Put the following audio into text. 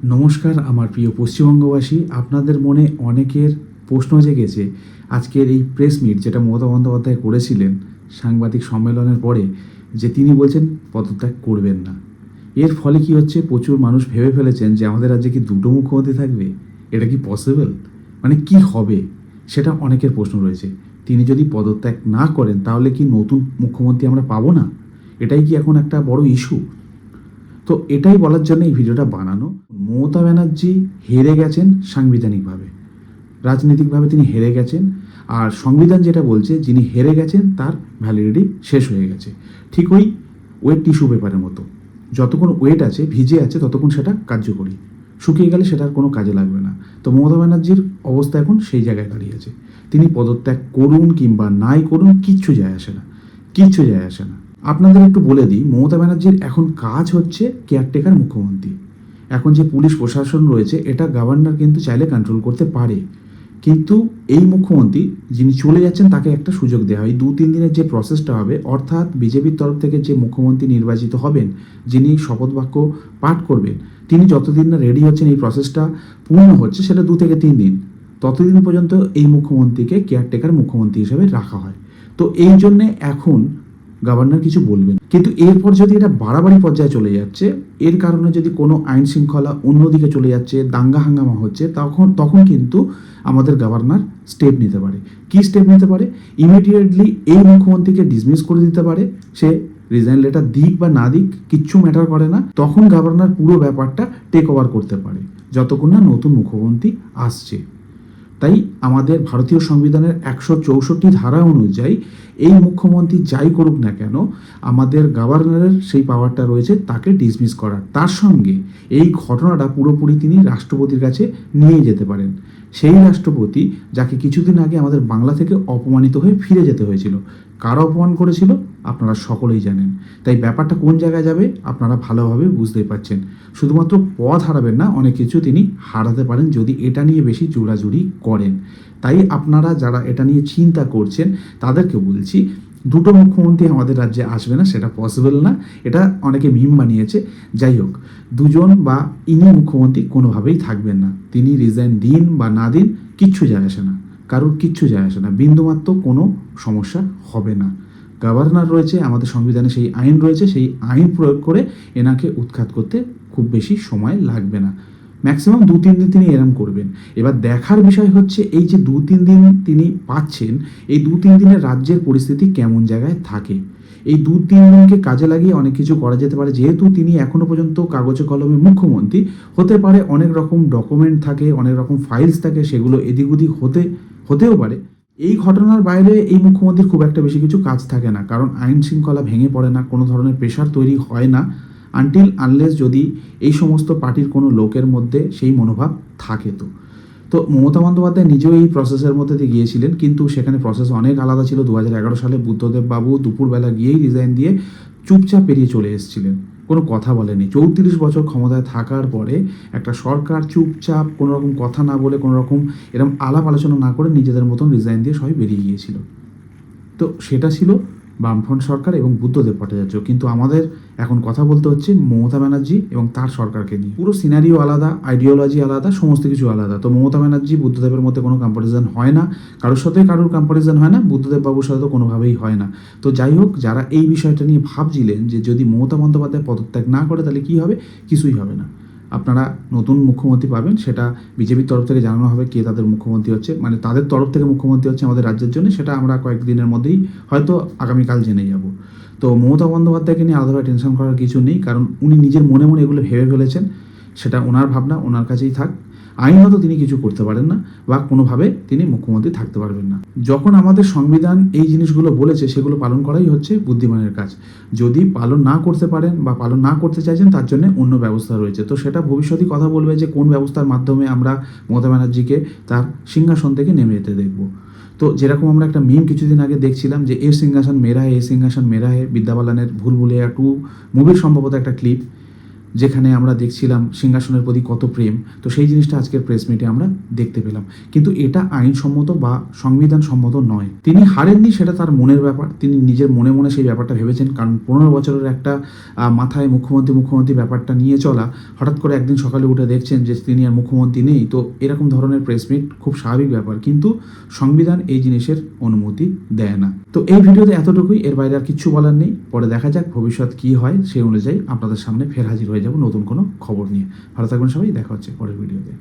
নমস্কার আমার প্রিয় পশ্চিমবঙ্গবাসী, আপনাদের মনে অনেকের প্রশ্ন জেগেছে আজকের এই প্রেস মিট যেটা মমতা বন্দ্যোপাধ্যায় করেছিলেন সাংবাদিক সম্মেলনের পরে, যে তিনি বলছেন পদত্যাগ করবেন না। এর ফলে কি হচ্ছে, প্রচুর মানুষ ভেবে ফেলেছেন যে আমাদের রাজ্যে কি দুটো মুখ্যমন্ত্রী থাকবে, এটা কি পসিবল, মানে কি হবে, সেটা অনেকের প্রশ্ন রয়েছে। তিনি যদি পদত্যাগ না করেন তাহলে কি নতুন মুখ্যমন্ত্রী আমরা পাবো না? এটাই কি এখন একটা বড় ইস্যু? তো এটাই বলার জন্য এই ভিডিওটা বানানো। মমতা ব্যানার্জি হেরে গেছেন সাংবিধানিকভাবে, রাজনৈতিকভাবে তিনি হেরে গেছেন। আর সংবিধান যেটা বলছে যিনি হেরে গেছেন তার ভ্যালিডিটি শেষ হয়ে গেছে। ঠিক ওই ওয়েট টিস্যু পেপারের মতো, যতক্ষণ ওয়েট আছে, ভিজে আছে, ততক্ষণ সেটা কার্যকরী, শুকিয়ে গেলে সেটার কোনো কাজে লাগবে না। তো মমতা ব্যানার্জির অবস্থা এখন সেই জায়গায় দাঁড়িয়েছে। তিনি পদত্যাগ করুন কিংবা নাই করুন, কিচ্ছু যায় আসে না, কিচ্ছু যায় আসে না। আপনাদের একটু বলে দিই, মমতা ব্যানার্জির এখন কাজ হচ্ছে কেয়ারটেকার মুখ্যমন্ত্রী। এখন যে পুলিশ প্রশাসন রয়েছে এটা গভর্নর কিন্তু চাইলে কন্ট্রোল করতে পারে, কিন্তু এই মুখ্যমন্ত্রী যিনি চলে যাচ্ছেন তাকে একটা সুযোগ দেওয়া হয়। 2-3 দিনের যে প্রসেসটা হবে, অর্থাৎ বিজেপির তরফ থেকে যে মুখ্যমন্ত্রী নির্বাচিত হবেন, যিনি শপথ বাক্য পাঠ করবেন, তিনি যতদিন না রেডি হচ্ছেন, এই প্রসেসটা পূর্ণ হচ্ছে, সেটা 2 থেকে 3 দিন, ততদিন পর্যন্ত এই মুখ্যমন্ত্রীকে কেয়ারটেকার মুখ্যমন্ত্রী হিসেবে রাখা হয়। তো এই জন্যে এখন গভর্নর কিছু বলবেন, কিন্তু এরপর যদি এটা বাড়াবাড়ি পর্যায়ে চলে যাচ্ছে, এর কারণে যদি কোনো আইন শৃঙ্খলা অন্যদিকে চলে যাচ্ছে, দাঙ্গা হাঙ্গামা হচ্ছে, তখন তখন কিন্তু আমাদের গভর্নর স্টেপ নিতে পারে। কি স্টেপ নিতে পারে? ইমিডিয়েটলি এই মুখ্যমন্ত্রীকে ডিসমিস করে দিতে পারে। সে রিজাইন লেটার দিক বা না দিক কিচ্ছু ম্যাটার করে না, তখন গভর্নর পুরো ব্যাপারটা টেক ওভার করতে পারে যতক্ষণ না নতুন মুখ্যমন্ত্রী আসছে। তাই আমাদের ভারতীয় সংবিধানের 164 ধারা অনুযায়ী এই মুখ্যমন্ত্রী যাই করুক না কেন, আমাদের গভর্নরের সেই পাওয়ারটা রয়েছে তাকে ডিসমিস করার। তার সঙ্গে এই ঘটনাটা পুরোপুরি তিনি রাষ্ট্রপতির কাছে নিয়ে যেতে পারেন। সেই রাষ্ট্রপতি যাকে কিছুদিন আগে আমাদের বাংলা থেকে অপমানিত হয়ে ফিরে যেতে হয়েছিল। কারা অপমান করেছিল আপনারা সকলেই জানেন। তাই ব্যাপারটা কোন জায়গায় যাবে আপনারা ভালোভাবে বুঝতেই পারছেন। শুধুমাত্র পদ হারাবেন না, অনেক কিছু তিনি হারাতে পারেন যদি এটা নিয়ে বেশি জোরাজুরি করেন। তাই আপনারা যারা এটা নিয়ে চিন্তা করছেন তাদেরকে বলছি, দুটো মুখ্যমন্ত্রী আমাদের রাজ্যে আসবে না, সেটা পসিবল না। এটা অনেকে মিম বানিয়েছে। যাই হোক, দুজন বা ইনি মুখ্যমন্ত্রী কোনোভাবেই থাকবেন না। তিনি রিজাইন দিন বা না দিন, কিচ্ছু যায় আসে না, কারোর কিচ্ছু যায় আসে না, বিন্দুমাত্র কোনো সমস্যা হবে না। গভর্নর রয়েছে, আমাদের সংবিধানে সেই আইন রয়েছে, সেই আইন প্রয়োগ করে এনাকে উৎখাত করতে খুব বেশি সময় লাগবে না। ম্যাক্সিমাম 2-3 দিন তিনি এরম করবেন। এবার দেখার বিষয় হচ্ছে, এই যে 2-3 দিন তিনি পাচ্ছেন, এই 2-3 দিনের রাজ্যের পরিস্থিতি কেমন জায়গায় থাকে। এই 2-3 দিনকে কাজে লাগিয়ে অনেক কিছু করা যেতে পারে। যেহেতু তিনি এখনো পর্যন্ত কাগজে কলমে মুখ্যমন্ত্রী, হতে পারে অনেক রকম ডকুমেন্ট থাকে, অনেক রকম ফাইলস থাকে, সেগুলো এদিক ওদিক হতেও পারে। এই ঘটনার বাইরে এই মুখ্যমন্ত্রীর খুব একটা বেশি কিছু কাজ থাকে না, কারণ আইন শৃঙ্খলা ভেঙে পড়ে না, কোনো ধরনের প্রেশার তৈরি হয় না, আনটিল আনলেস যদি এই সমস্ত পার্টির কোনো লোকের মধ্যে সেই মনোভাব থাকে। তো মমতা বন্দ্যোপাধ্যায় নিজেও এই প্রসেসের মধ্যে দিয়ে গিয়েছিলেন, কিন্তু সেখানে প্রসেস অনেক আলাদা ছিল। 2011 সালে বুদ্ধদেব বাবু দুপুরবেলা গিয়েই রিজাইন দিয়ে চুপচাপ পেরিয়ে চলে এসেছিলেন, কোনো কথা বলেনি। 34 বছর ক্ষমতায় থাকার পরে একটা সরকার চুপচাপ কোনো রকম কথা না বলে, কোনো রকম এরকম আলাপ আলোচনা না করে নিজেদের মতন রিজাইন দিয়ে সবাই বেরিয়ে গিয়েছিল। তো সেটা ছিল বামফ্রন্ট সরকার এবং বুদ্ধদেব ভট্টাচার্য। কিন্তু আমাদের এখন কথা বলতে হচ্ছে মমতা ব্যানার্জি এবং তার সরকারকে নিয়ে। পুরো সিনারিও আলাদা, আইডিওলজি আলাদা, সমস্ত কিছু আলাদা। তো মমতা ব্যানার্জি বুদ্ধদেবের মধ্যে কোনো কম্পারিজন হয় না, কারোর সাথে কারোর কম্পারিজন হয় না, বুদ্ধদেব বাবুর সাথে তো কোনোভাবেই হয় না। তো যাই হোক, যারা এই বিষয়টা নিয়ে ভাবছিলেন যে যদি মমতা বন্দ্যোপাধ্যায় পদত্যাগ না করে তাহলে কী হবে, কিছুই হবে না। আপনারা নতুন মুখ্যমন্ত্রী পাবেন, সেটা বিজেপির তরফ থেকে জানানো হবে কে তাদের মুখ্যমন্ত্রী হচ্ছে, মানে তাদের তরফ থেকে মুখ্যমন্ত্রী হচ্ছে আমাদের রাজ্যের জন্য, সেটা আমরা কয়েকদিনের মধ্যেই হয়তো আগামীকাল জেনে যাব। তো মমতা বন্দ্যোপাধ্যায়কে নিয়ে আলাদাভাবে টেনশন করার কিছু নেই, কারণ উনি নিজের মনে মনে এগুলো ভেবে ফেলেছেন। সেটা ওনার ভাবনা, ওনার কাছেই থাক। আইনত তিনি কিছু করতে পারেন না বা কোনোভাবে তিনি মুখ্যমন্ত্রী থাকতে পারবেন না। যখন আমাদের সংবিধান এই জিনিসগুলো বলেছে, সেগুলো পালন করাই হচ্ছে বুদ্ধিমানের কাজ। যদি পালন না করতে পারেন বা পালন না করতে চাইছেন, তার জন্য অন্য ব্যবস্থা রয়েছে। তো সেটা ভবিষ্যতেই কথা বলবে যে কোন ব্যবস্থার মাধ্যমে আমরা মমতা ব্যানার্জিকে তার সিংহাসন থেকে নেমে যেতে দেখব। তো যেরকম আমরা একটা মিম কিছুদিন আগে দেখছিলাম যে এ সিংহাসন মেরা হে, এ সিংহাসন মেরা হে, বিদ্যা বালানের ভুলভুলাইয়া 2 মুভির সম্ভবত একটা ক্লিপ। যেখানে আমরা দেখছিলাম সিংহাসনের প্রতি কত প্রেম, তো সেই জিনিসটা আজকের প্রেস মিটে আমরা দেখতে পেলাম। কিন্তু এটা আইনসম্মত বা সংবিধান সম্মত নয়। তিনি হারেননি, সেটা তার মনের ব্যাপার, তিনি নিজের মনে মনে সেই ব্যাপারটা ভেবেছেন। কারণ 15 বছরের একটা মাথায় মুখ্যমন্ত্রী ব্যাপারটা নিয়ে চলা, হঠাৎ করে একদিন সকালে উঠে দেখছেন যে তিনি আর মুখ্যমন্ত্রী নেই, তো এরকম ধরনের প্রেস মিট খুব স্বাভাবিক ব্যাপার। কিন্তু সংবিধান এই জিনিসের অনুমতি দেয় না। তো এই ভিডিওতে এতটুকুই, এর বাইরে আর কিচ্ছু বলার নেই। পরে দেখা যাক ভবিষ্যৎ কি হয়, সেই অনুযায়ী আপনাদের সামনে ফের হাজির হয়ে যাব নতুন কোনো খবর নিয়ে। ভালো থাকবেন সবাই, দেখা হচ্ছে পরের ভিডিওতে।